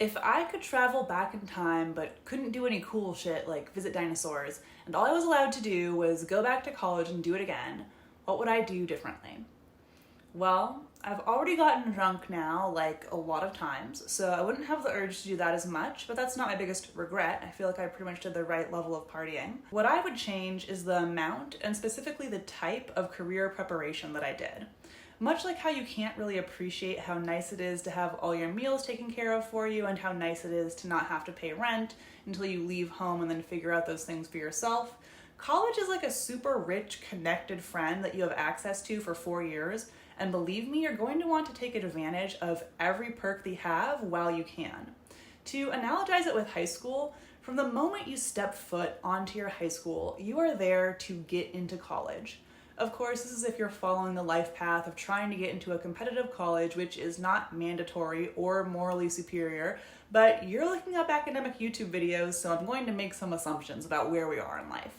If I could travel back in time but couldn't do any cool shit like visit dinosaurs, and all I was allowed to do was go back to college and do it again, what would I do differently? Well, I've already gotten drunk now, like a lot of times, so I wouldn't have the urge to do that as much, but that's not my biggest regret. I feel like I pretty much did the right level of partying. What I would change is the amount and specifically the type of career preparation that I did. Much like how you can't really appreciate how nice it is to have all your meals taken care of for you and how nice it is to not have to pay rent until you leave home and then figure out those things for yourself, college is like a super rich, connected friend that you have access to for 4 years, and believe me, you're going to want to take advantage of every perk they have while you can. To analogize it with high school, from the moment you step foot onto your high school, you are there to get into college. Of course, this is if you're following the life path of trying to get into a competitive college, which is not mandatory or morally superior, but you're looking up academic YouTube videos, so I'm going to make some assumptions about where we are in life.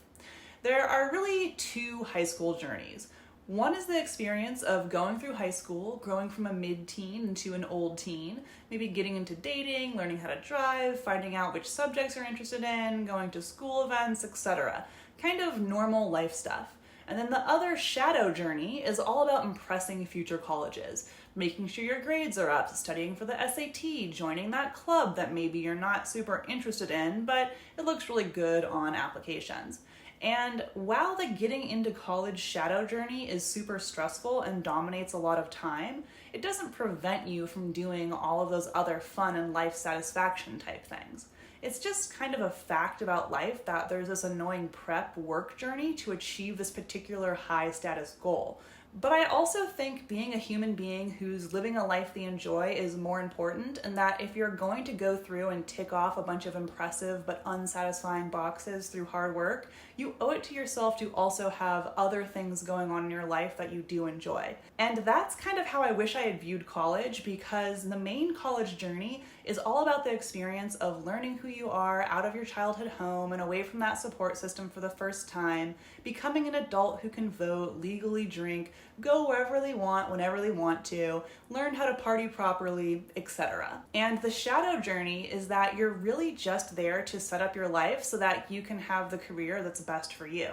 There are really two high school journeys. One is the experience of going through high school, growing from a mid-teen into an old teen, maybe getting into dating, learning how to drive, finding out which subjects you're interested in, going to school events, etc. Kind of normal life stuff. And then the other shadow journey is all about impressing future colleges, making sure your grades are up, studying for the SAT, joining that club that maybe you're not super interested in, but it looks really good on applications. And while the getting into college shadow journey is super stressful and dominates a lot of time, it doesn't prevent you from doing all of those other fun and life satisfaction type things. It's just kind of a fact about life that there's this annoying prep work journey to achieve this particular high status goal. But I also think being a human being who's living a life they enjoy is more important, and that if you're going to go through and tick off a bunch of impressive but unsatisfying boxes through hard work, you owe it to yourself to also have other things going on in your life that you do enjoy. And that's kind of how I wish I had viewed college, because the main college journey is all about the experience of learning who you are out of your childhood home and away from that support system for the first time, becoming an adult who can vote, legally drink, go wherever they want, whenever they want to, learn how to party properly, etc. And the shadow journey is that you're really just there to set up your life so that you can have the career that's best for you.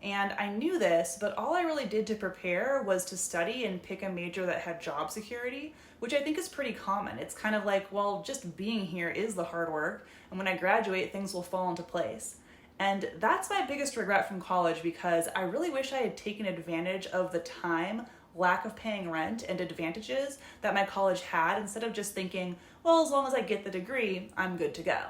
And I knew this, but all I really did to prepare was to study and pick a major that had job security, which I think is pretty common. It's kind of like, well, just being here is the hard work, and when I graduate, things will fall into place. And that's my biggest regret from college, because I really wish I had taken advantage of the time, lack of paying rent, and advantages that my college had, instead of just thinking, well, as long as I get the degree, I'm good to go.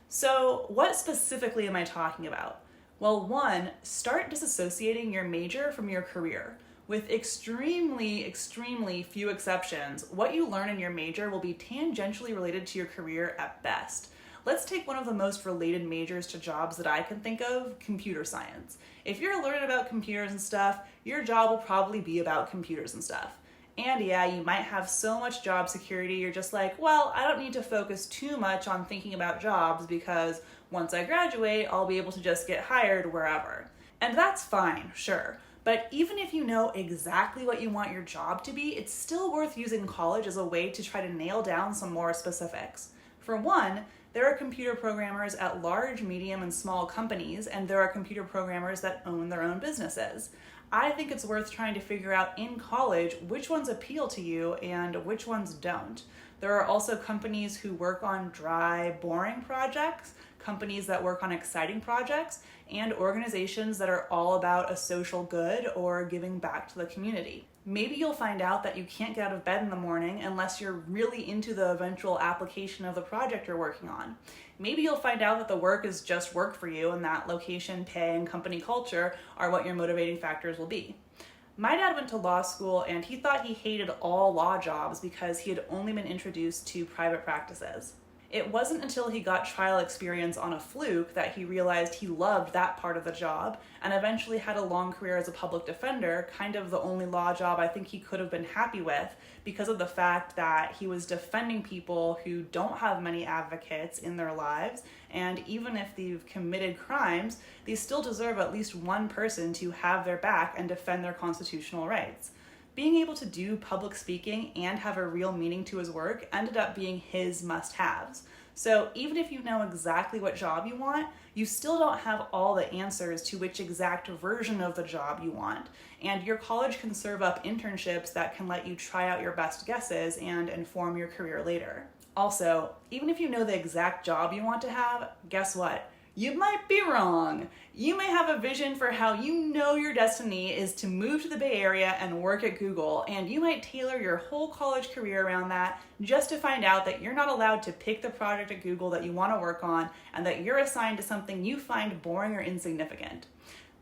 So what specifically am I talking about? Well, one, start disassociating your major from your career. With extremely, extremely few exceptions, what you learn in your major will be tangentially related to your career at best. Let's take one of the most related majors to jobs that I can think of, computer science. If you're learning about computers and stuff, your job will probably be about computers and stuff. And yeah, you might have so much job security, you're just like, well, I don't need to focus too much on thinking about jobs because once I graduate, I'll be able to just get hired wherever. And that's fine, sure. But even if you know exactly what you want your job to be, it's still worth using college as a way to try to nail down some more specifics. For one, there are computer programmers at large, medium, and small companies, and there are computer programmers that own their own businesses. I think it's worth trying to figure out in college which ones appeal to you and which ones don't. There are also companies who work on dry, boring projects, companies that work on exciting projects, and organizations that are all about a social good or giving back to the community. Maybe you'll find out that you can't get out of bed in the morning unless you're really into the eventual application of the project you're working on. Maybe you'll find out that the work is just work for you and that location, pay, and company culture are what your motivating factors will be. My dad went to law school and he thought he hated all law jobs because he had only been introduced to private practices. It wasn't until he got trial experience on a fluke that he realized he loved that part of the job and eventually had a long career as a public defender, kind of the only law job I think he could have been happy with because of the fact that he was defending people who don't have many advocates in their lives, and even if they've committed crimes, they still deserve at least one person to have their back and defend their constitutional rights. being able to do public speaking and have a real meaning to his work ended up being his must-haves. So even if you know exactly what job you want, you still don't have all the answers to which exact version of the job you want. And your college can serve up internships that can let you try out your best guesses and inform your career later. Also, even if you know the exact job you want to have, guess what? You might be wrong. You may have a vision for how you know your destiny is to move to the Bay Area and work at Google, and you might tailor your whole college career around that just to find out that you're not allowed to pick the project at Google that you want to work on and that you're assigned to something you find boring or insignificant.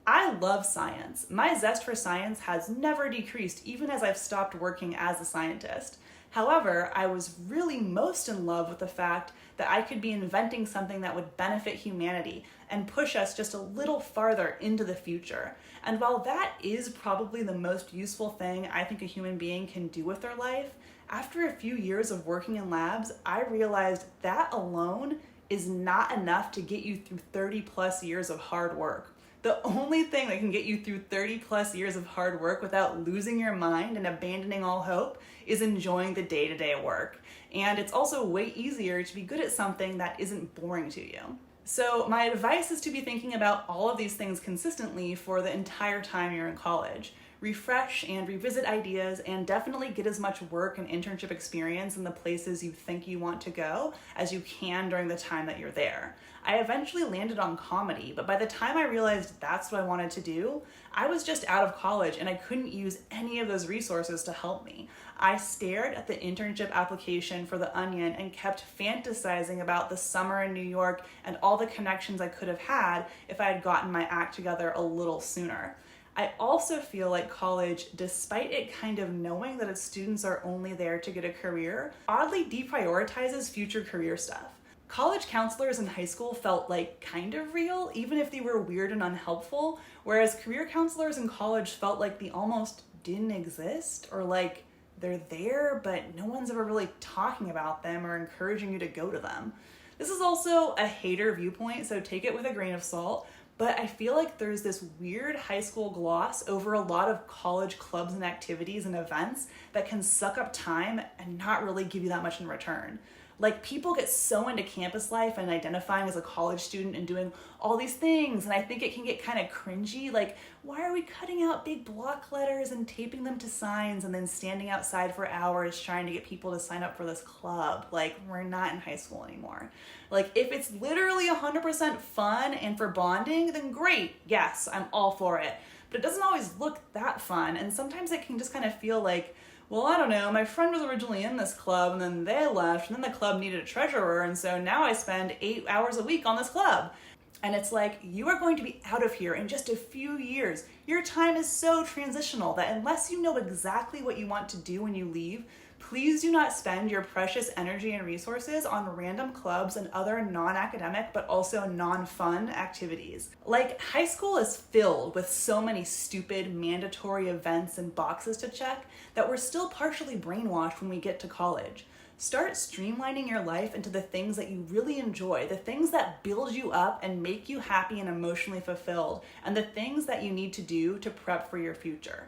I love science. My zest for science has never decreased even as I've stopped working as a scientist. However, I was really most in love with the fact that I could be inventing something that would benefit humanity and push us just a little farther into the future. And while that is probably the most useful thing I think a human being can do with their life, after a few years of working in labs, I realized that alone is not enough to get you through 30 plus years of hard work. The only thing that can get you through 30 plus years of hard work without losing your mind and abandoning all hope is enjoying the day-to-day work. And it's also way easier to be good at something that isn't boring to you. So my advice is to be thinking about all of these things consistently for the entire time you're in college. Refresh and revisit ideas and definitely get as much work and internship experience in the places you think you want to go as you can during the time that you're there. I eventually landed on comedy, but by the time I realized that's what I wanted to do, I was just out of college and I couldn't use any of those resources to help me. I stared at the internship application for The Onion and kept fantasizing about the summer in New York and all the connections I could have had if I had gotten my act together a little sooner. I also feel like college, despite it kind of knowing that its students are only there to get a career, oddly deprioritizes future career stuff. College counselors in high school felt like kind of real, even if they were weird and unhelpful, whereas career counselors in college felt like they almost didn't exist, or like they're there, but no one's ever really talking about them or encouraging you to go to them. This is also a hater viewpoint, so take it with a grain of salt, but I feel like there's this weird high school gloss over a lot of college clubs and activities and events that can suck up time and not really give you that much in return. Like, people get so into campus life and identifying as a college student and doing all these things, and I think it can get kind of cringy. Like, why are we cutting out big block letters and taping them to signs and then standing outside for hours trying to get people to sign up for this club? Like, we're not in high school anymore. Like, if it's literally 100% fun and for bonding, then great, yes, I'm all for it. But it doesn't always look that fun, and sometimes it can just kind of feel like, well, I don't know, my friend was originally in this club and then they left and then the club needed a treasurer, and so now I spend 8 hours a week on this club. And it's like, you are going to be out of here in just a few years. Your time is so transitional that unless you know exactly what you want to do when you leave, please do not spend your precious energy and resources on random clubs and other non-academic but also non-fun activities. Like, high school is filled with so many stupid mandatory events and boxes to check that we're still partially brainwashed when we get to college. Start streamlining your life into the things that you really enjoy, the things that build you up and make you happy and emotionally fulfilled, and the things that you need to do to prep for your future.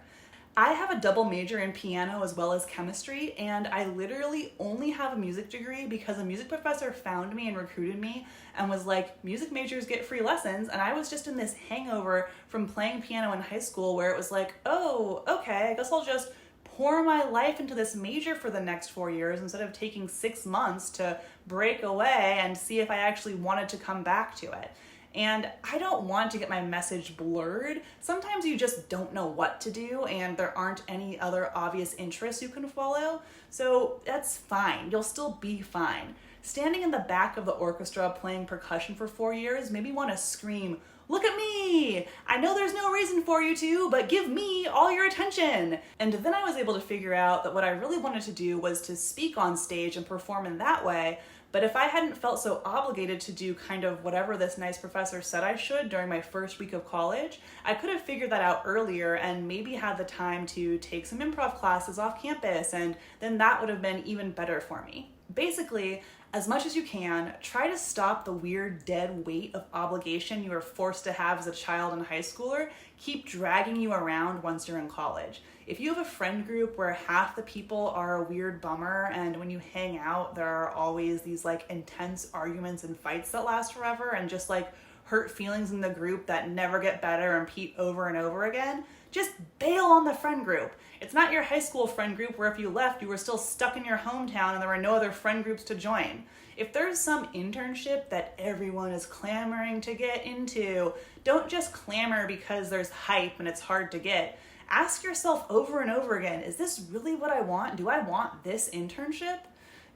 I have a double major in piano as well as chemistry, and I literally only have a music degree because a music professor found me and recruited me and was like, music majors get free lessons, and I was just in this hangover from playing piano in high school where it was like, oh, okay, I guess I'll just pour my life into this major for the next 4 years instead of taking 6 months to break away and see if I actually wanted to come back to it. And I don't want to get my message blurred. Sometimes you just don't know what to do and there aren't any other obvious interests you can follow. So that's fine. You'll still be fine. Standing in the back of the orchestra playing percussion for 4 years made me want to scream, "Look at me! I know there's no reason for you to, but give me all your attention." And then I was able to figure out that what I really wanted to do was to speak on stage and perform in that way. But if I hadn't felt so obligated to do kind of whatever this nice professor said I should during my first week of college, I could have figured that out earlier and maybe had the time to take some improv classes off campus, and then that would have been even better for me. Basically, As much as you can, try to stop the weird dead weight of obligation you were forced to have as a child and high schooler keep dragging you around once you're in college. If you have a friend group where half the people are a weird bummer and when you hang out there are always these like intense arguments and fights that last forever and just like hurt feelings in the group that never get better and repeat over and over again, just bail on the friend group. It's not your high school friend group where if you left, you were still stuck in your hometown and there were no other friend groups to join. If there's some internship that everyone is clamoring to get into, don't just clamor because there's hype and it's hard to get. Ask yourself over and over again, is this really what I want? Do I want this internship?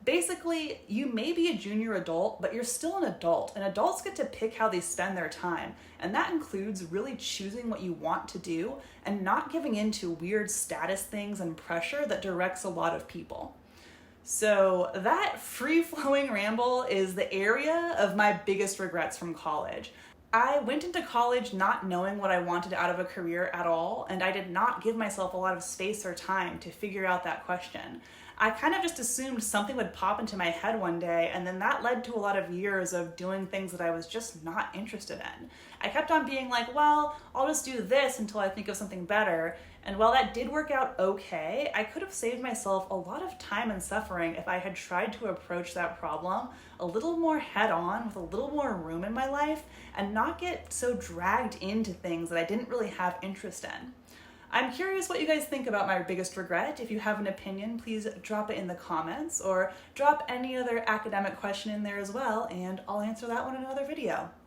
Basically, you may be a junior adult, but you're still an adult, and adults get to pick how they spend their time, and that includes really choosing what you want to do and not giving in to weird status things and pressure that directs a lot of people. So that free-flowing ramble is the area of my biggest regrets from college. I went into college not knowing what I wanted out of a career at all, and I did not give myself a lot of space or time to figure out that question. I kind of just assumed something would pop into my head one day, and then that led to a lot of years of doing things that I was just not interested in. I kept on being like, well, I'll just do this until I think of something better. And while that did work out okay, I could have saved myself a lot of time and suffering if I had tried to approach that problem a little more head on with a little more room in my life and not get so dragged into things that I didn't really have interest in. I'm curious what you guys think about my biggest regret. If you have an opinion, please drop it in the comments or drop any other academic question in there as well, and I'll answer that one in another video.